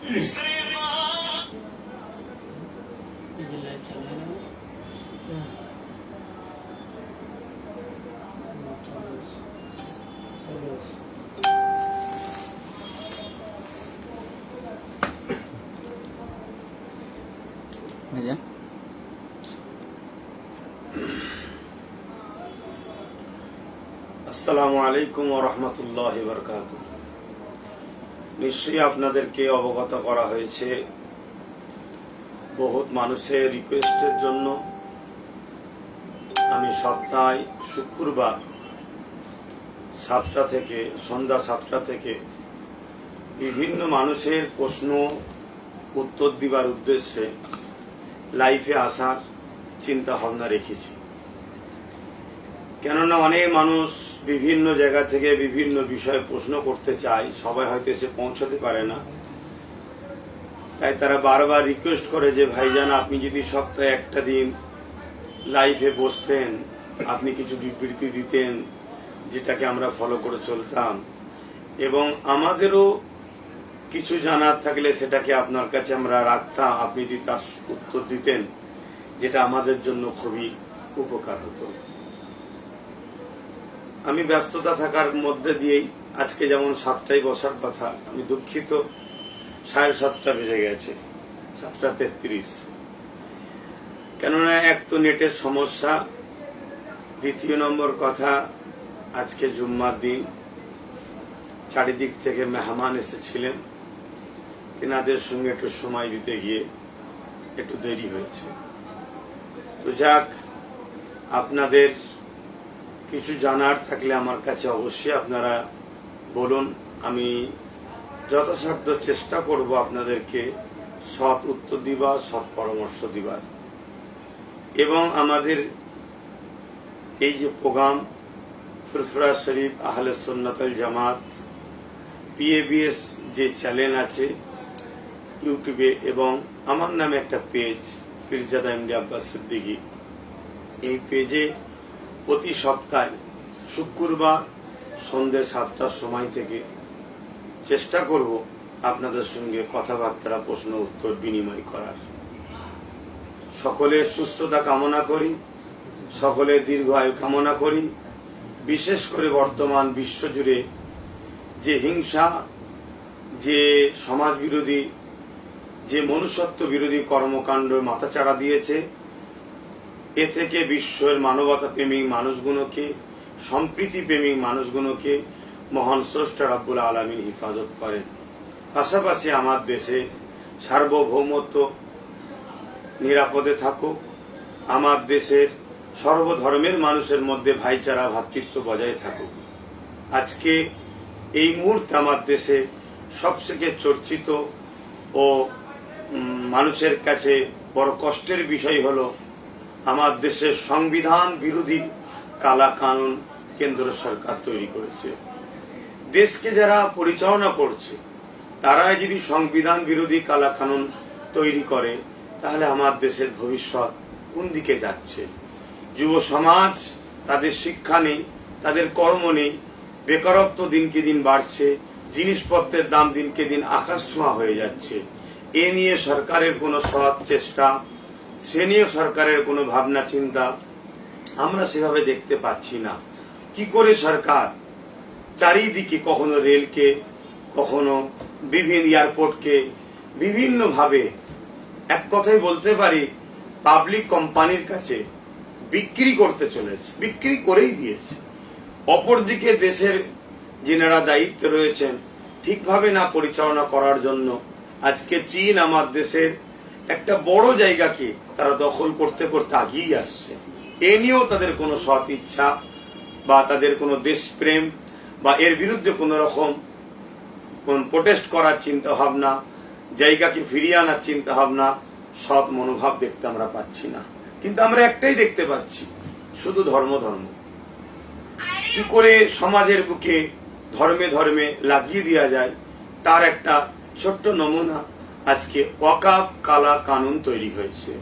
আসসালামু আলাইকুম ওয়া রাহমাতুল্লাহি ওয়া বারাকাতুহু। নিশ্চয়ই আপনাদেরকে অবগত করা হয়েছে বহুত মানুষের রিকোয়েস্টের জন্য আমি সপ্তাহে শুক্রবার 7টা থেকে সন্ধ্যা 7টা থেকে বিভিন্ন মানুষের প্রশ্ন উত্তর দিবার উদ্দেশ্যে লাইভে আসার চিন্তা ভাবনা রেখেছি। কেননা অনেক মানুষ বিভিন্ন জায়গা থেকে বিভিন্ন বিষয়ে প্রশ্ন করতে চায়, সবাই হয়তো এসে পৌঁছাতে পারে না, তাই তারা বারবার রিকোয়েস্ট করে যে ভাইজান আপনি যদি সপ্তাহে একটা দিন লাইভে বসতেন, আপনি কিছু বিবৃতি দিতেন যেটাকে আমরা ফলো করে চলতাম, এবং আমাদেরও কিছু জানার থাকলে সেটাকে আপনার কাছে আমরা রাখতাম, আপনি যদি তার উত্তর দিতেন, যেটা আমাদের জন্য খুবই উপকার হতো। আমি ব্যস্ততা থাকার মধ্যে দিয়েই আজকে যেমন 7টায় বসার কথা, আমি দুঃখিত 7:30 বেজে গেছে, 7:33। কেননা এক তো নেটের সমস্যা, দ্বিতীয় নম্বর কথা আজকে জুম্মার দিন, চারিদিক থেকে মেহমান এসেছিলেন, তেনাদের সঙ্গে একটু সময় দিতে গিয়ে একটু দেরি হয়েছে। তো যাক, আপনাদের কিছু জানার থাকলে আমার কাছে অবশ্যই আপনারা বলুন, আমি যথাসাধ্য চেষ্টা করব আপনাদেরকে সৎ উত্তর দিবার, সৎ পরামর্শ দিবার। এবং আমাদের এই যে প্রোগ্রাম ফুরফুরা শরীফ আহলে সুন্নাত ওয়াল জামাত PABS যে চ্যানেল আছে ইউটিউবে, এবং আমার নামে একটা পেজ পীরজাদা এমডি আব্বাস সিদ্দিকী, এই পেজে প্রতি সপ্তাহে শুক্রবার সন্ধ্যে 7টার সময় থেকে চেষ্টা করব আপনাদের সঙ্গে কথাবার্তা, প্রশ্ন উত্তর বিনিময় করার। সকলের সুস্থতা কামনা করি, সকলের দীর্ঘ আয়ু কামনা করি। বিশেষ করে বর্তমান বিশ্বজুড়ে যে হিংসা, যে সমাজ বিরোধী, যে মনুষ্যত্ব বিরোধী কর্মকাণ্ড মাথাচাড়া দিয়েছে, এ থেকে বিশ্বের মানবতা প্রেমী মানুষগুলোকে, সম্প্রীতি প্রেমী মানুষগুলোকে মহান স্রষ্টা রব্বুল আলামিন হেফাজত করেন। পাশাপাশি আমার দেশে সার্বভৌমত্ব নিরাপদে থাকুক, আমার দেশের সর্বধর্মের মানুষের মধ্যে ভাইচারা, ভ্রাতৃত্ব বজায় থাকুক। আজকে এই মুহূর্তে আমার দেশে সবথেকে চর্চিত ও মানুষের কাছে বড় কষ্টের বিষয় হলো আমার দেশের সংবিধান বিরোধী কালা কানুন কেন্দ্র সরকার তৈরি করেছে। দেশকে যারা পরিচালনা করছে তারাই যদি সংবিধান বিরোধী কালা কানুন তৈরি করে, তাহলে আমার দেশের ভবিষ্যৎ কোন দিকে যাচ্ছে? যুব সমাজ, তাদের শিক্ষা নেই, তাদের কর্ম নেই, বেকারত্ব দিনকে দিন বাড়ছে, জিনিসপত্রের দাম দিনকে দিন আকাশ ছোঁয়া হয়ে যাচ্ছে। এ নিয়ে সরকারের কোনো সৎ চেষ্টা, সে নিয়ে সরকারের কোনো ভাবনা চিন্তা আমরা সেভাবে দেখতে পাচ্ছি না। কি করে সরকার চারিদিকে কখনো রেলকে, কখনো বিভিন্ন এয়ারপোর্টকে বিভিন্নভাবে, এক কথাই বলতে পারি পাবলিক কোম্পানির কাছে বিক্রি করতে চলেছে, বিক্রি করেই দিয়েছে। অপরদিকে দেশের যিনারা দায়িত্বে রয়েছেন ঠিকভাবে না পরিচালনা করার জন্য আজকে চীন আমার দেশের একটা বড় জায়গাকে তারা দখল করতে করতে আগিয়ে আসছে। এ নিয়েও তাদের কোনো সৎ ইচ্ছা বা তাদের কোনো দেশপ্রেম বা এর বিরুদ্ধে কোন রকম প্রোটেস্ট করার চিন্তা ভাবনা, জায়গাকে ফিরিয়ে আনার চিন্তা ভাবনা, সৎ মনোভাব দেখতে আমরা পাচ্ছি না। কিন্তু আমরা একটাই দেখতে পাচ্ছি, শুধু ধর্ম ধর্ম। কি করে সমাজের বুকে ধর্মে ধর্মে লাগিয়ে দেওয়া যায় তার একটা ছোট্ট নমুনা আজকে ওয়াকফ কালা কানুন তৈরি হয়েছে।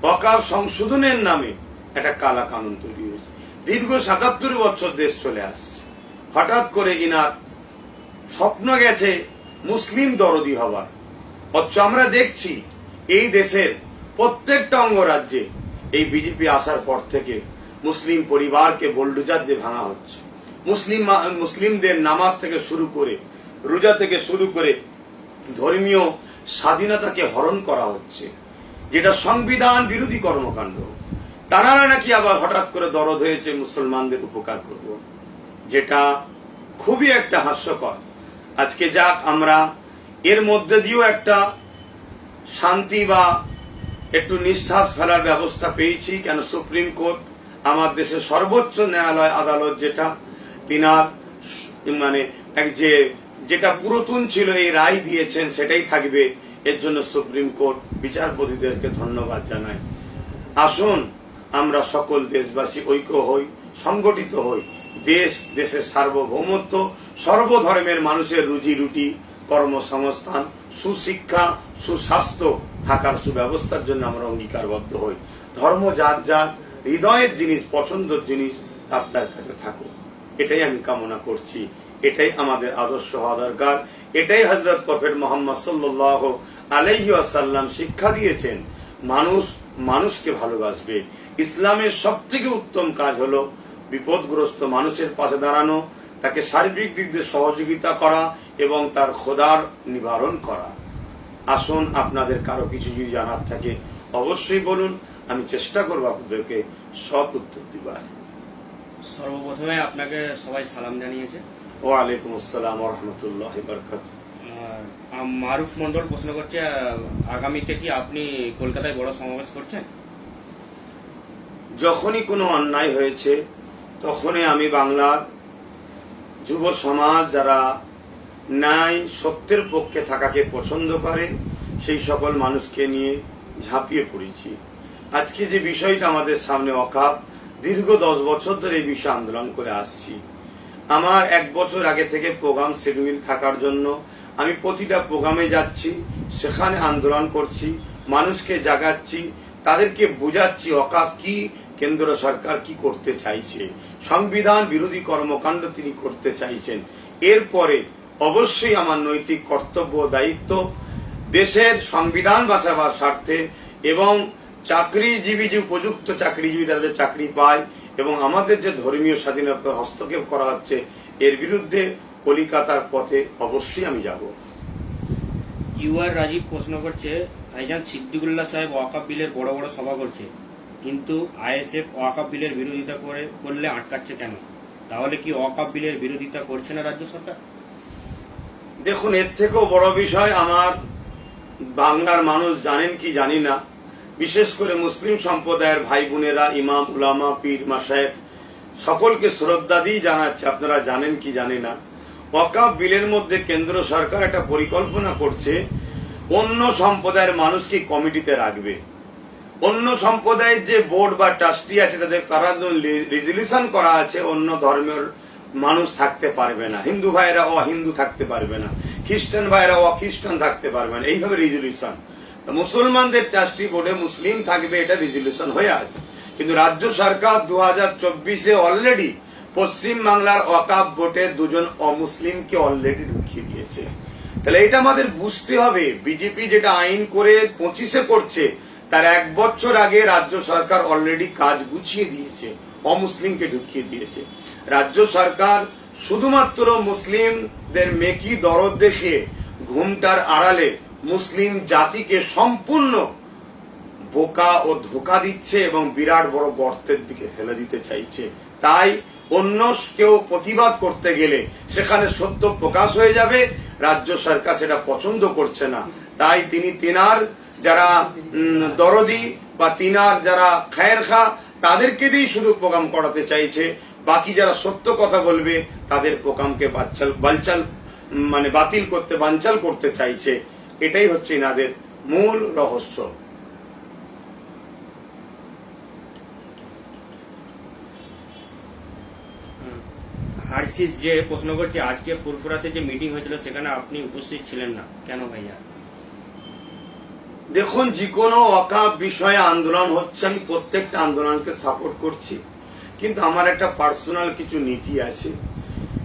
ওয়াকফ সংশোধনের নামে একটা কালা কানুন তৈরি হয়েছে। দীর্ঘ ৭৭ বছর দেশ চলে আসছে, হঠাৎ করে ইনার স্বপ্ন গেছে মুসলিম দরদি হবার, অথচ আমরা দেখছি এই দেশের প্রত্যেকটা অঙ্গরাজ্যে এই বিজেপি আসার পর থেকে মুসলিম পরিবারকে বোলডোজার দিয়ে ভাঙা হচ্ছে। মুসলিমদের নামাজ থেকে শুরু করে, রোজা থেকে শুরু করে ধর্মীয় স্বাধীনতাকে হরণ করা হচ্ছে, যেটা সংবিধান বিরোধী কর্মকাণ্ড। তারা নাকি আবার হঠাৎ করে দরদ হয়েছে মুসলমানদের উপকার করব, যেটা খুবই একটা হাস্যকর। আজকে যাক আমরা এর মধ্যে দিয়েও একটা শান্তি বা একটু নিঃশ্বাস ফেলার ব্যবস্থা পেয়েছি। কেন সুপ্রিম কোর্ট, আমার দেশের সর্বোচ্চ ন্যায়ালয় আদালত, যেটা তিনার মানে যেটা পুরাতন ছিল এই রায় দিয়েছেন সেটাই থাকবে। এর জন্য সুপ্রিম কোর্ট বিচারপতিদেরকে ধন্যবাদ জানাই। আসুন আমরা সকল দেশবাসী ঐক্য হই, সংগঠিত হই। দেশের সার্বভৌমত্ব, সর্বধর্মের মানুষের রুজি রুটি, কর্মসংস্থান, সুশিক্ষা, সুস্বাস্থ্য থাকার সুব্যবস্থার জন্য আমরা অঙ্গীকারবদ্ধ হই। ধর্ম যার যার হৃদয়ের জিনিস, পছন্দের জিনিস আপনার কাছে থাকুক, এটাই আমি কামনা করছি। এটাই আমাদের আদর্শ হওয়া দরকার। এটাই হযরত প্রফেট মুহাম্মদ সাল্লাল্লাহু আলাইহি ওয়াসাল্লাম শিক্ষা দিয়েছেন। মানুষ মানুষকে ভালোবাসবে। ইসলামের সবথেকে উত্তম কাজ হলো বিপদগ্রস্ত মানুষের পাশে দাঁড়ানো, তাকে সার্বিক দিক দিয়ে সহযোগিতা করা এবং তার খোদার নিবারণ করা। আসুন, আপনাদের কারো কিছু যদি জানার থাকে অবশ্যই বলুন, আমি চেষ্টা করবো আপনাদেরকে সৎ উত্তর দিবার। সর্বপ্রথমে আপনাকে সবাই সালাম জানিয়েছে। ওয়ালাইকুম আসসালাম ওয়া রাহমাতুল্লাহি ওয়া বারাকাতুহু। মারুফ মন্ডল প্রশ্ন করছে, আগামীতে কি আপনি কলকাতায় বড় সমাবেশ করছেন? যখনই কোনো অন্যায় হয়েছে তখনই আমি বাংলার যুব সমাজ, যারা ন্যায় সত্যের পক্ষে থাকাকে পছন্দ করে, সেই সকল মানুষকে নিয়ে ঝাঁপিয়ে পড়েছি। আজকে যে বিষয়টা আমাদের সামনে ওয়াকফ, দীর্ঘ 10 বছর ধরে এই বিষয়ে আন্দোলন করে আসছি। আমার 1 বছর আগে থেকে প্রোগ্রাম শিডিউল থাকার জন্য আমি প্রতিটা প্রোগ্রামে যাচ্ছি, সেখানে আন্দোলন করছি, মানুষকে জাগাচ্ছি, তাদেরকে বোঝাচ্ছি ওয়াকফ কি, কেন্দ্র সরকার কি করতে চাইছে, সংবিধান বিরোধী কর্মকাণ্ড তিনি করতে চাইছেন। এরপরে অবশ্যই আমার নৈতিক কর্তব্য, দায়িত্ব দেশের সংবিধান বাঁচাবার স্বার্থে এবং চাকরিজীবী যে উপযুক্ত চাকরিজীবী তাদের চাকরি পায় এবং আমাদের যে ধর্মীয় স্বাধীনতা হস্তক্ষেপ করা হচ্ছে, এর বিরুদ্ধে কলিকাতার পথে অবশ্যই আমি যাব। ইউআর রাজীব প্রশ্ন করছে, ভাইজান সিদ্দিকুল্লাহ সাহেব ওয়াকফ বিলের বড় বড় সভা করছে, কিন্তু আইএসএফ ওয়াকফ বিলের বিরোধিতা করলে আটকাচ্ছে কেন? তাহলে কি ওয়াকফ বিলের বিরোধিতা করছে না রাজ্য সরকার? দেখুন, এর থেকেও বড় বিষয় আমার বাংলার মানুষ জানেন কি জানি না, বিশেষ করে মুসলিম সম্প্রদায়ের ভাই বোনেরা, ইমাম, উলামা, পীর, মাশায়েখ সকলকে শ্রদ্ধা দিয়ে জানাচ্ছে, আপনারা জানেন কি জানি না, ওয়াকফ বিলের মধ্যে কেন্দ্র সরকার একটা পরিকল্পনা করছে অন্য সম্প্রদায়ের মানুষকে কমিটিতে রাখবে। অন্য সম্প্রদায়ের যে বোর্ড বা ট্রাস্টি আছে তাদের তারা রেজলিউশন করা আছে অন্য ধর্মের মানুষ থাকতে পারবে না, হিন্দু ভাইয়েরা অহিন্দু থাকতে পারবে না, খ্রিস্টান ভাইয়েরা অখ্রিস্টান থাকতে পারবে না, এইভাবে রেজলিউশন। মুসলমানদের ট্রাস্টি বোর্ডে মুসলিম থাকবে, এটা রেজলিউশন হয়ে আছে। কিন্তু রাজ্য সরকার 2024-এ অলরেডি পশ্চিম বাংলার ওয়াকফ বোর্ডে 2 জন অমুসলিমকে অলরেডি ঢুকিয়ে দিয়েছে। তাহলে এটা আমাদের বুঝতে হবে, বিজেপি যেটা আইন করে 25-এ করছে, তার 1 বছর আগে রাজ্য সরকার অলরেডি কাজ গুছিয়ে দিয়েছে, অমুসলিমকে ঢুকিয়ে দিয়েছে। রাজ্য সরকার শুধুমাত্র মুসলিমদের মেকি দরদ দেখে ঘুমটার আড়ালে মুসলিম জাতিকে সম্পূর্ণ বোকা ও ধোকা দিচ্ছে এবং বিরাট বড় গর্তের দিকে ফেলে দিতে চাইছে। তাই অন্য কেউ প্রতিবাদ করতে গেলে সেখানে সত্য প্রকাশ হয়ে যাবে, রাজ্য সরকার সেটা পছন্দ করছে না। তাই তিনি তিনার যারা দরদি বা তিনার যারা খায়ের খা, তাদেরকে দিয়েই শুধু প্রোগ্রাম করাতে চাইছে। বাকি যারা সত্য কথা বলবে তাদের প্রোগ্রামকে বাতিল করতে, বানচাল করতে চাইছে। এটাই হচ্ছে এনাদের মূল রহস্য। হার্সিস যে প্রশ্ন করছে, আজকে ফুরফুরাতে যে মিটিং হয়েছিল সেখানে আপনি উপস্থিত ছিলেন না কেন ভাইয়া? দেখুন, যে কোনো ওয়াকফ বিষয়ে আন্দোলন হচ্ছে, আমি প্রত্যেকটা আন্দোলনকে সাপোর্ট করছি, কিন্তু আমার একটা পার্সোনাল কিছু নীতি আছে।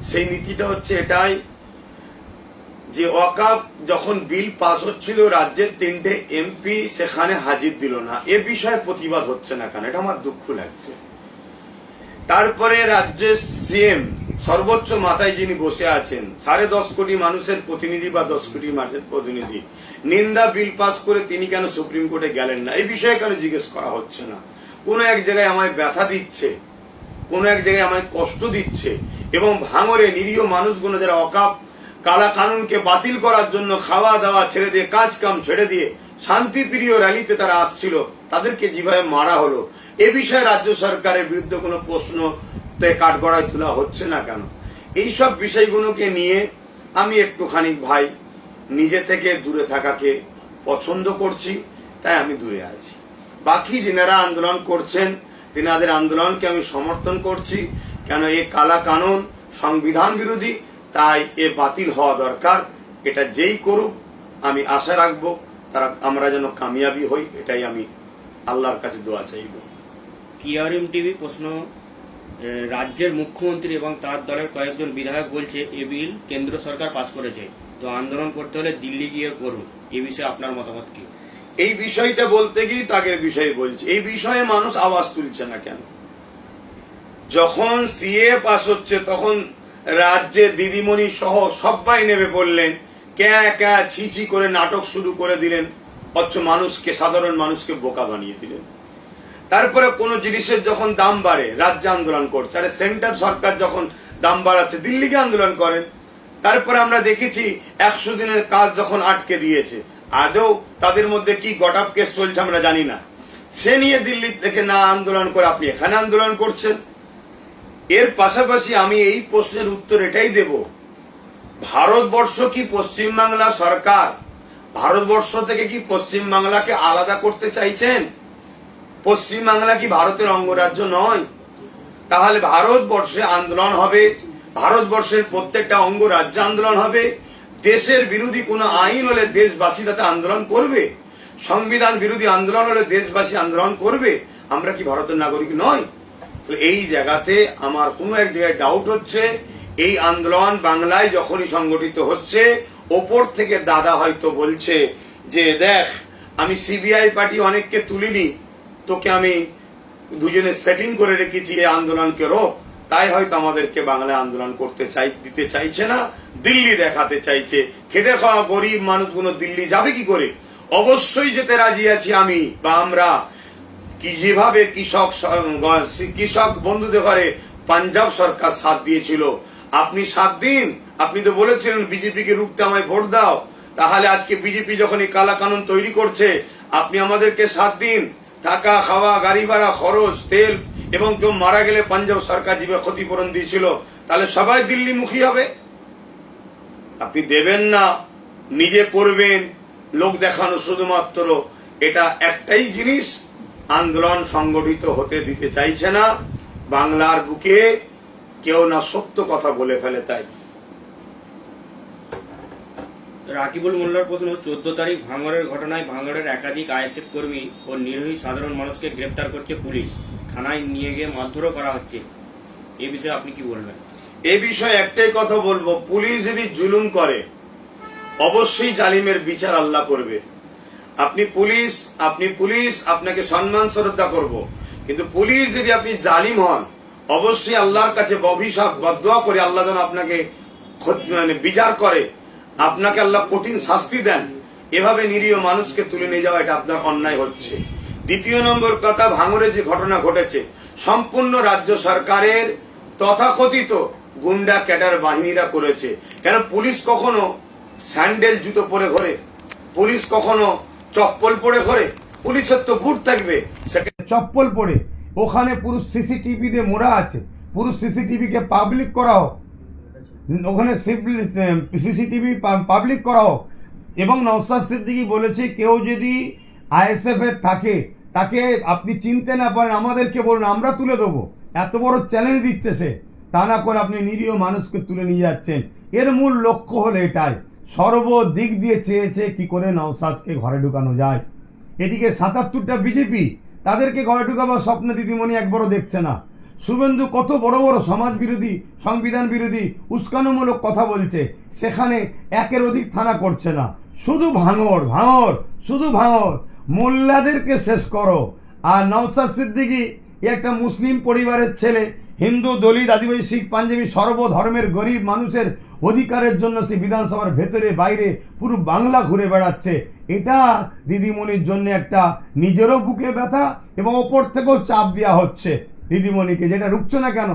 সেই নীতিটা হচ্ছে এটাই যে ওয়াকাফ যখন বিল পাস হচ্ছিল রাজ্যের 3টে এমপি সেখানে হাজির দিল না, এ বিষয়ে প্রতিবাদ হচ্ছে না কেন, এটা আমার দুঃখ লাগছে। তারপরে রাজ্যের সিএম সর্বোচ্চ মাথায় যিনি বসে আছেন, 10.5 কোটি মানুষের প্রতিনিধি বা 10 কোটি মানুষের প্রতিনিধি, নিন্দা বিল পাস করে তিনি কেন সুপ্রিম কোর্টে গেলেন না, এই বিষয়ে কেন জিজ্ঞেস করা হচ্ছে না? কোন এক জায়গায় আমায় ব্যথা দিচ্ছে, কোন এক জায়গায় আমায় কষ্ট দিচ্ছে, এবং ভাঙরে নিরীহ মানুষগুলো যারা ওয়াকাফ কালা কানুনকে বাতিল করার জন্য খাওয়া দাওয়া ছেড়ে দিয়ে, কাজ কাম ছেড়ে দিয়ে শান্তিপ্রিয় র্যালিতে তারা আসছিল, তাদেরকে যেভাবে মারা হলো, এ বিষয়ে রাজ্য সরকারের বিরুদ্ধে কোনো প্রশ্ন কাঠগড়ায় তোলা হচ্ছে না কেন? এইসব বিষয়গুলোকে নিয়ে আমি একটুখানি ভাই নিজে থেকে দূরে থাকাকে পছন্দ করছি, তাই আমি দূরে আছি। বাকি যারা আন্দোলন করছেন তেনাদের আন্দোলনকে আমি সমর্থন করছি, কেন এ কালা কানুন সংবিধান বিরোধী, তাই এ বাতিল হওয়া দরকার। এটা যেই করুক আমি আশা রাখবো আমরা যেন কামিয়াবি হই, এটাই আমি আল্লাহর কাছে দোয়া চাইব। কিআরএম টিভি প্রশ্ন, রাজ্যের মুখ্যমন্ত্রী এবং তার দলের কয়েকজন বিধায়ক বলছে এ বিল কেন্দ্র সরকার পাস করেছে, তো আন্দোলন করতে হলে দিল্লি গিয়ে করুন, এ বিষয়ে আপনার মতামত কি? এই বিষয়টা বলতে গিয়ে তাগের বিষয়ে বলছি, এই বিষয়ে মানুষ আওয়াজ তুলছে না কেন? যখন সিএ পাস হচ্ছে তখন রাজ্যে দিদিমণি সহ সবাই নেমে পড়লেন, ক্যা ক্যা ছিছি করে নাটক শুরু করে দিলেন, অথচ মানুষকে, সাধারণ মানুষকে বোকা বানিয়ে দিলেন। তারপরে কোন জিনিসের যখন দাম বাড়ে রাজ্যে আন্দোলন করছে, আরে সেন্ট্রাল সরকার যখন দাম বাড়াচ্ছে দিল্লিকে আন্দোলন করেন। তারপরে আমরা দেখেছি 100 দিনের কাজ যখন আটকে দিয়েছে, আদৌ তাদের মধ্যে কি গটাপ কেস চলছে আমরা জানি না, সে নিয়ে দিল্লি থেকে না আন্দোলন করে আপনি এখানে আন্দোলন করছেন। এর পাশাপাশি আমি এই প্রশ্নের উত্তর এটাই দেব, ভারতবর্ষ কি পশ্চিমবাংলা সরকার ভারতবর্ষ থেকে কি পশ্চিমবাংলাকে আলাদা করতে চাইছেন? পশ্চিমবাংলা কি ভারতের অঙ্গরাজ্য নয়? তাহলে ভারতবর্ষে আন্দোলন হবে, ভারতবর্ষের প্রত্যেকটা অঙ্গরাজ্যে আন্দোলন হবে। দেশের বিরোধী কোনো আইন হলে দেশবাসী তাতে আন্দোলন করবে, সংবিধান বিরোধী আন্দোলন হলে দেশবাসী আন্দোলন করবে। আমরা কি ভারতের নাগরিক নয়? তো এই জায়গাতে আমার কোনো এক জায়গায় ডাউট হচ্ছে, এই আন্দোলন বাংলায় যখনই সংগঠিত হচ্ছে, ওপর থেকে দাদা হয়তো বলছে যে দেখ আমি সিবিআই পার্টি অনেককে তুলিনি, তোকে আমি দুজনে সেটিং করে রেখেছি, এই আন্দোলনকে রোক, তাই হয়তো আমাদেরকে বাংলায় আন্দোলন দিতে চাইছে না, দিল্লি দেখাতে চাইছে। খেটে খাওয়া গরিব মানুষগুলো দিল্লি যাবে কি করে? অবশ্যই যেতে রাজি আছি আমি বা আমরা। কি যেভাবে কৃষক বন্ধুদের ঘরে পাঞ্জাব সরকার সাথ দিয়েছিল, আপনি 7 দিন আপনি তো বলেছিলেন বিজেপিকে রুখতে আমায় ভোট দাও, তাহলে আজকে বিজেপি যখন এই কালা কানুন তৈরি করছে, আপনি আমাদেরকে 7 দিন থাকা খাওয়া গাড়ি ভাড়া খরচ তেল, এবং কেউ মারা গেলে পাঞ্জাব সরকার যেভাবে ক্ষতিপূরণ দিয়েছিল, তাহলে সবাই দিল্লিমুখী হবে? আপনি দেবেন না, নিজে করবেন, লোক দেখানো শুধুমাত্র। এটা একটাই জিনিস, আন্দোলন সংগঠিত হতে দিতে চাইছে না বাংলার বুকে কেউ, না সত্য কথা বলে ফেলে। তাই রাকিবুল মোল্লার প্রশ্ন, 14 তারিখ ভাঙড়ের ঘটনায় ভাঙড়ের একাধিক আইএসএফ কর্মী ও নিরীহ সাধারণ মানুষকে গ্রেপ্তার করছে পুলিশ, থানায় নিয়ে গিয়ে মারধরও করা হচ্ছে, এই বিষয়ে আপনি কি বলবেন? এ বিষয়ে একটাই কথা বলবো, পুলিশ যদি জুলুম করে অবশ্যই জালিমের বিচার আল্লাহ করবে। আপনি পুলিশ, আপনাকে সম্মান শ্রদ্ধা করব, কিন্তু পুলিশ যদি আপনি জালিম হন, অবশ্যই আল্লাহর কাছে অভিশাপ বদদোয়া করে আল্লাহ যেন আপনাকে বিচার করে, আপনাকে আল্লাহ কঠিন শাস্তি দেন। এভাবে নিরীহ মানুষকে তুলে নিয়ে যাওয়া, এটা আপনার অন্যায় হচ্ছে। দ্বিতীয় নম্বর কথা, ভাঙড়ে যে ঘটনা ঘটেছে সম্পূর্ণ রাজ্য সরকারের তথাকথিত গুন্ডা ক্যাডার বাহিনীরা করেছে। কেন পুলিশ কখনো স্যান্ডেল জুতো পরে ঘোরে? পুলিশ কখনো চপ্পল পরে ঘোরে? পুলিশের তো বুট থাকবে, চপ্পল পরে। ওখানে পুরো সিসিটিভি দিয়ে মোড়া আছে, পুরো সিসিটিভি কে পাবলিক করা হোক, ওখানে সিসিটিভি পাবলিক করা হোক। এবং নওশাদ সিদ্দিকী বলেছে কেউ যদি আইএসএফ এর থাকে, তাকে আপনি চিনতে না পারেন আমাদেরকে বলুন, আমরা তুলে দেবো। এত বড় চ্যালেঞ্জ দিচ্ছে সে, তা না করে আপনি নিরীহ মানুষকে তুলে নিয়ে যাচ্ছেন। এর মূল লক্ষ্য হলো এটাই, সর্বদিক দিয়ে চেয়েছে কি করে নওশাদকে ঘরে ঢুকানো যায়। এদিকে 77টা বিজেপি, তাদেরকে ঘরে ঢুকাবার স্বপ্ন দিদিমণি একবারও দেখছে না। শুভেন্দু কত বড় বড় সমাজ বিরোধী, সংবিধান বিরোধী, উস্কানোমূলক কথা বলছে, সেখানে একের অধিক থানা করছে না। শুধু ভাঙর ভাঙর, শুধু ভাঙর। মোল্লাদেরকে শেষ করো। আর নওশাদ সিদ্দিকী একটা মুসলিম পরিবারের ছেলে, হিন্দু, দলিত, আদিবাসী, শিখ, পাঞ্জাবি, সর্বধর্মের গরিব মানুষের অধিকারের জন্য সে বিধানসভার ভেতরে বাইরে পুরো বাংলা ঘুরে বেড়াচ্ছে। এটা দিদিমণির জন্য একটা নিজেরও বুকে ব্যথা এবং ওপর থেকেও চাপ দেওয়া হচ্ছে দিদিমণিকে, যেটা রুখছে না কেন।